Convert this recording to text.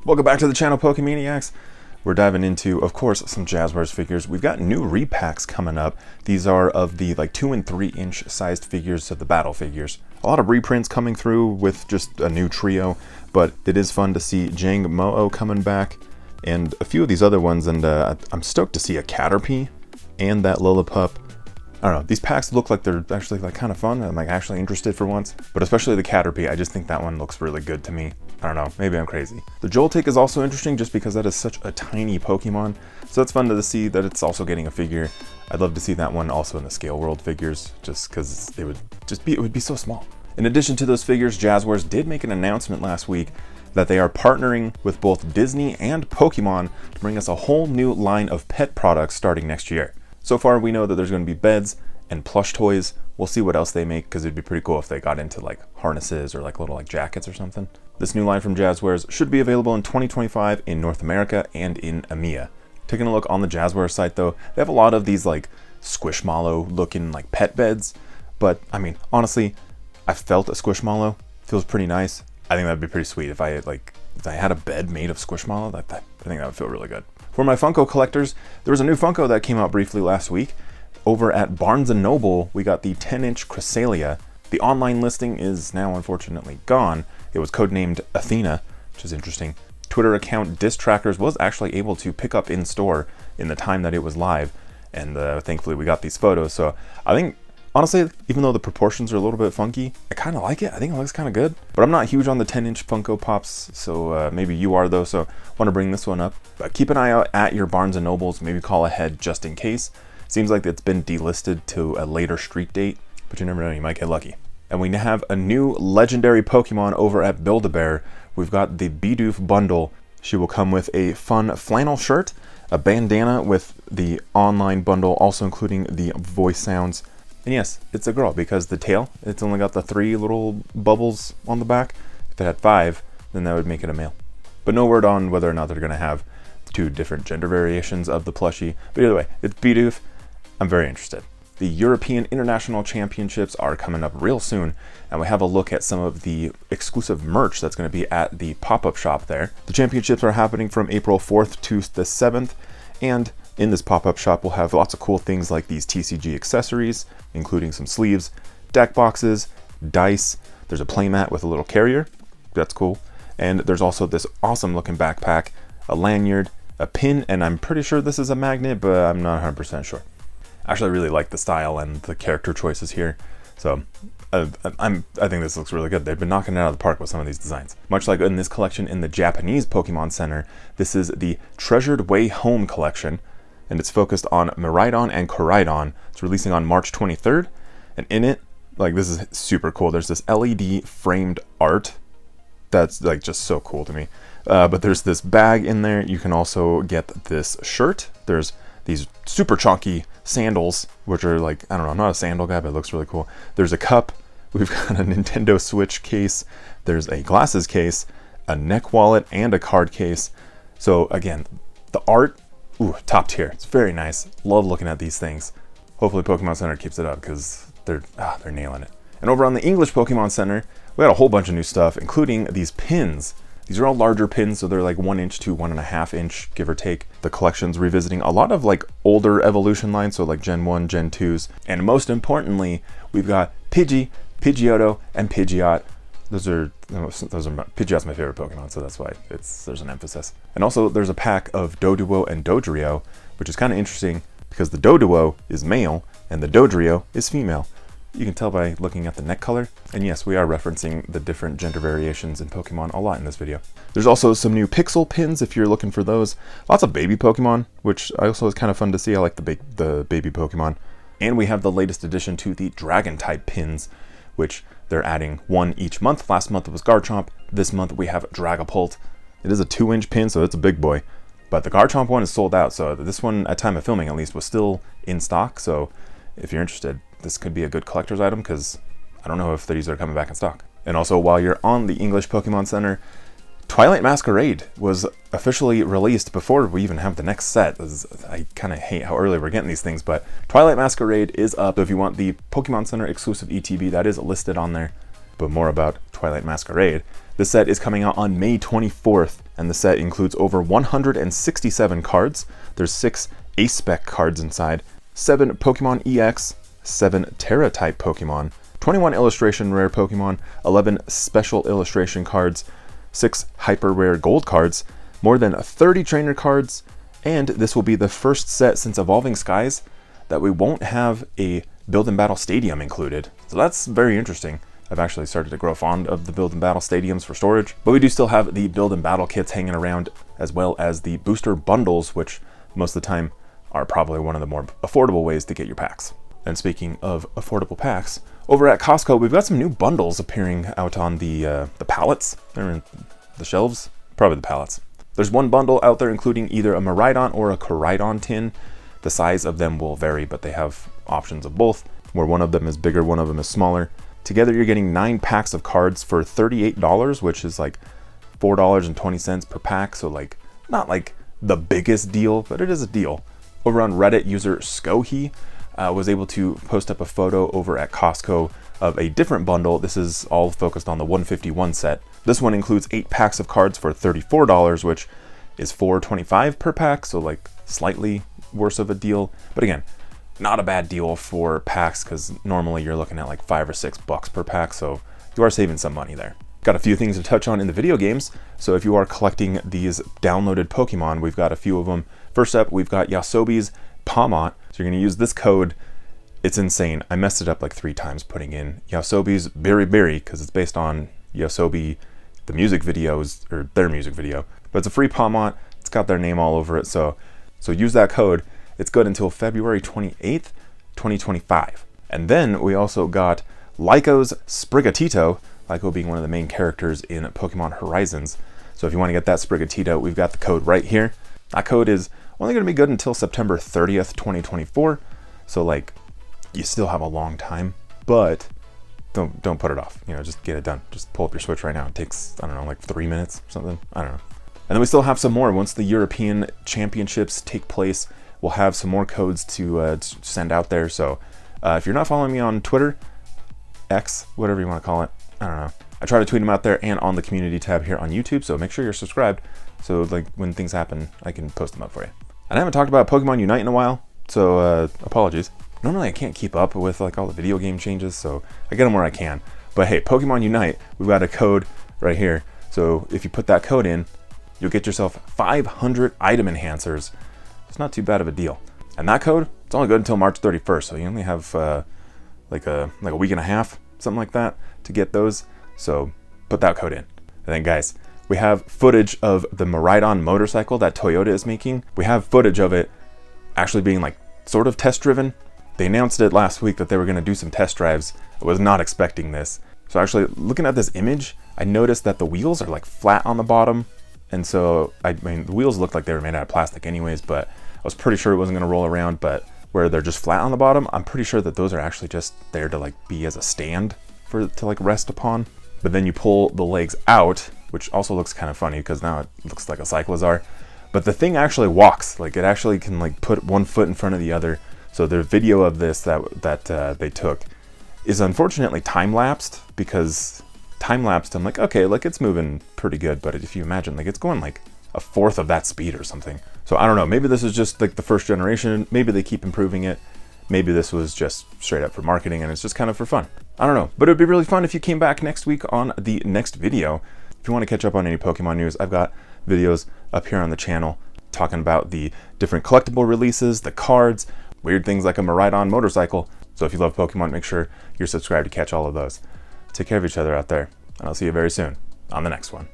Welcome back to the channel, Pokemaniacs. We're diving into, of course, some Jazzwares figures. We've got new repacks coming up. These are of the 2 and 3 inch sized figures of the battle figures. A lot of reprints coming through with just a new trio, but it is fun to see Jang Mo-O coming back and a few of these other ones, and I'm stoked to see a Caterpie and that Lillipup. I don't know, these packs look like they're actually kind of fun. I'm actually interested for once, but especially the Caterpie, I just think that one looks really good to me. I don't know, maybe I'm crazy. The Joltik is also interesting just because that is such a tiny Pokemon, so it's fun to see that it's also getting a figure. I'd love to see that one also in the Scale World figures, just because it would be so small. In addition to those figures, Jazzwares did make an announcement last week that they are partnering with both Disney and Pokemon to bring us a whole new line of pet products starting next year. So far, we know that there's going to be beds and plush toys. We'll see what else they make, because it'd be pretty cool if they got into harnesses or little jackets or something. This new line from Jazzwares should be available in 2025 in North America and in EMEA. Taking a look on the Jazzwares site though, they have a lot of these Squishmallow looking pet beds, but I mean, honestly, I felt a Squishmallow. Feels pretty nice. I think that'd be pretty sweet if I had a bed made of Squishmallow. I think that would feel really good. For my Funko collectors, there was a new Funko that came out briefly last week. Over at Barnes & Noble, we got the 10-inch Cresselia. The online listing is now unfortunately gone. It was codenamed Athena, which is interesting. Twitter account Distrackers was actually able to pick up in store in the time that it was live, and thankfully we got these photos. So I think, honestly, even though the proportions are a little bit funky, I kind of like it. I think it looks kind of good. But I'm not huge on the 10-inch Funko Pops, so maybe you are though, so I want to bring this one up. But keep an eye out at your Barnes & Nobles, maybe call ahead just in case. Seems like it's been delisted to a later street date, but you never know, you might get lucky. And we have a new legendary Pokemon over at Build-A-Bear. We've got the Bidoof bundle. She will come with a fun flannel shirt, a bandana with the online bundle, also including the voice sounds. And yes, it's a girl because the tail, it's only got the 3 little bubbles on the back. If it had 5, then that would make it a male. But no word on whether or not they're going to have 2 different gender variations of the plushie. But either way, it's Bidoof. I'm very interested. The European International Championships are coming up real soon, and we have a look at some of the exclusive merch that's going to be at the pop-up shop there. The championships are happening from April 4th to the 7th, and in this pop-up shop we'll have lots of cool things like these TCG accessories, including some sleeves, deck boxes, dice. There's a playmat with a little carrier. That's cool. And there's also this awesome looking backpack, a lanyard, a pin, and I'm pretty sure this is a magnet, but I'm not 100% sure. Actually, I really like the style and the character choices here, so I think this looks really good. They've been knocking it out of the park with some of these designs. Much like in this collection in the Japanese Pokemon Center, this is the Treasured Way Home collection, and it's focused on Miraidon and Koraidon. It's releasing on March 23rd, and in it, this is super cool. There's this LED framed art that's just so cool to me. But there's this bag in there. You can also get this shirt. There's these super chunky sandals, which are I don't know, I'm not a sandal guy, but it looks really cool. There's a cup. We've got a Nintendo Switch case. There's a glasses case, a neck wallet, and a card case. So again, the art, top tier. It's very nice. Love looking at these things. Hopefully Pokemon Center keeps it up because they're nailing it. And over on the English Pokemon Center, we got a whole bunch of new stuff, including these pins. These are all larger pins, so they're 1 inch to 1.5 inch, give or take. The collection's revisiting a lot of older evolution lines, so Gen 1, Gen 2s. And most importantly, we've got Pidgey, Pidgeotto, and Pidgeot. Pidgeot's my favorite Pokemon, so that's why there's an emphasis. And also there's a pack of Doduo and Dodrio, which is kind of interesting because the Doduo is male and the Dodrio is female. You can tell by looking at the neck color. And yes, we are referencing the different gender variations in Pokemon a lot in this video. There's also some new pixel pins if you're looking for those. Lots of baby Pokemon, which also is kind of fun to see. I like the baby Pokemon. And we have the latest addition to the Dragon type pins, which they're adding 1 each month. Last month it was Garchomp. This month we have Dragapult. It is a 2-inch pin, so it's a big boy. But the Garchomp one is sold out, so this one, at time of filming at least, was still in stock. So if you're interested, this could be a good collector's item because I don't know if these are coming back in stock. And also, while you're on the English Pokemon Center, Twilight Masquerade was officially released before we even have the next set. I kind of hate how early we're getting these things, but Twilight Masquerade is up. So if you want the Pokemon Center exclusive ETB, that is listed on there. But more about Twilight Masquerade. This set is coming out on May 24th, and the set includes over 167 cards. There's 6 Ace-Spec cards inside, 7 Pokemon EX, 7 Terra-type Pokemon, 21 illustration rare Pokemon, 11 special illustration cards, 6 hyper rare gold cards, more than 30 trainer cards, and this will be the first set since Evolving Skies that we won't have a Build and Battle Stadium included. So that's very interesting. I've actually started to grow fond of the Build and Battle Stadiums for storage, but we do still have the Build and Battle kits hanging around, as well as the booster bundles, which most of the time are probably one of the more affordable ways to get your packs. And speaking of affordable packs, over at Costco, we've got some new bundles appearing out on the pallets. They're in the shelves, probably the pallets. There's one bundle out there including either a Miraidon or a Koraidon tin. The size of them will vary, but they have options of both, where one of them is bigger, one of them is smaller. Together, you're getting 9 packs of cards for $38, which is like $4.20 per pack. So like, not like the biggest deal, but it is a deal. Over on Reddit, user Skohi was able to post up a photo over at Costco of a different bundle. This is all focused on the 151 set. This one includes 8 packs of cards for $34, which is $4.25 per pack, so like slightly worse of a deal. But again, not a bad deal for packs, because normally you're looking at like $5 or $6 per pack, so you are saving some money there. Got a few things to touch on in the video games, so if you are collecting these downloaded Pokemon, we've got a few of them. First up, we've got Yasobi's Pawmot. So you're going to use this code. It's insane. I messed it up like 3 times putting in Yasobi's Berry because it's based on Yasobi, the music videos, or their music video. But it's a free Pawmot. It's got their name all over it, so use that code. It's good until February 28th, 2025. And then we also got Lyco's Sprigatito, Lyco being one of the main characters in Pokemon Horizons. So if you want to get that Sprigatito, we've got the code right here. That code is only going to be good until September 30th, 2024. So like, you still have a long time, but don't put it off. You know, just get it done. Just pull up your Switch right now. It takes, I don't know, like 3 minutes or something. I don't know. And then we still have some more. Once the European Championships take place, we'll have some more codes to send out there. So if you're not following me on Twitter, X, whatever you want to call it, I don't know. I try to tweet them out there and on the community tab here on YouTube. So make sure you're subscribed. So like when things happen, I can post them up for you. And I haven't talked about Pokemon Unite in a while, so apologies. Normally I can't keep up with like all the video game changes, so I get them where I can. But hey, Pokemon Unite, we've got a code right here. So if you put that code in, you'll get yourself 500 item enhancers. It's not too bad of a deal. And that code, it's only good until March 31st, so you only have like a week and a half, something like that, to get those. So put that code in. And then guys, we have footage of the Miraidon motorcycle that Toyota is making. We have footage of it actually being like sort of test driven. They announced it last week that they were going to do some test drives. I was not expecting this. So actually looking at this image, I noticed that the wheels are like flat on the bottom. And so, I mean, the wheels looked like they were made out of plastic anyways, but I was pretty sure it wasn't going to roll around. But where they're just flat on the bottom, I'm pretty sure that those are actually just there to like be as a stand to like rest upon. But then you pull the legs out, which also looks kind of funny because now it looks like a Cyclizar. But the thing actually walks, like it actually can like put one foot in front of the other. So the video of this that they took is unfortunately time-lapsed, because time-lapsed, I'm like, okay, like it's moving pretty good. But if you imagine, like it's going like a fourth of that speed or something. So I don't know, maybe this is just like the first generation. Maybe they keep improving it. Maybe this was just straight up for marketing and it's just kind of for fun. I don't know, but it would be really fun if you came back next week on the next video. If you want to catch up on any Pokemon news, I've got videos up here on the channel talking about the different collectible releases, the cards, weird things like a Miraidon motorcycle. So if you love Pokemon, make sure you're subscribed to catch all of those. Take care of each other out there, and I'll see you very soon on the next one.